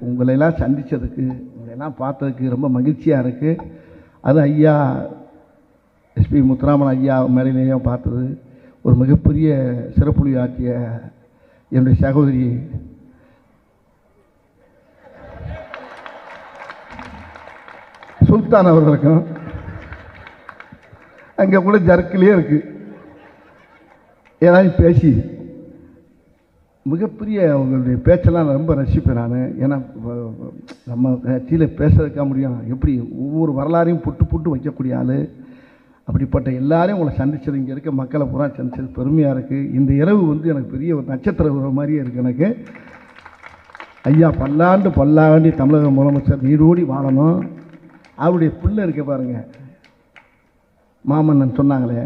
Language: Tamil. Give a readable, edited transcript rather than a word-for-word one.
உங்களையெல்லாம் சந்தித்ததுக்கு, உங்களையெல்லாம் பார்த்ததுக்கு ரொம்ப மகிழ்ச்சியாக இருக்குது. அது ஐயா எஸ்பி முத்துராமன் ஐயா மேடையிலேயும் பார்த்தது. ஒரு மிகப்பெரிய சிறப்புலி ஆற்றிய என்னுடைய சகோதரி சுல்தான் அவர்களுக்கும் அங்கே கூட ஜர்க்கிலே இருக்குது. ஏதாவது பேசி மிகப்பெரிய அவங்களுடைய பேச்செல்லாம் நான் ரொம்ப ரசிப்பேன் நான். ஏன்னா நம்ம கட்சியில் பேசுறதுக்கா முடியும், எப்படி ஒவ்வொரு வரலாறையும் புட்டு புட்டு வைக்கக்கூடிய ஆள். அப்படிப்பட்ட எல்லாரையும் உங்களை சந்தித்தது, இங்கே இருக்க மக்களை பூரா சந்தித்தது பெருமையாக இருக்குது. இந்த இரவு வந்து எனக்கு பெரிய ஒரு நட்சத்திர உறவு மாதிரியே இருக்குது எனக்கு. ஐயா பல்லாண்டு பல்லாண்டி தமிழக முதலமைச்சர் நீடோடி வாழணும். அவருடைய பிள்ளை இருக்க பாருங்கள், மாமன்னன் சொன்னாங்களே,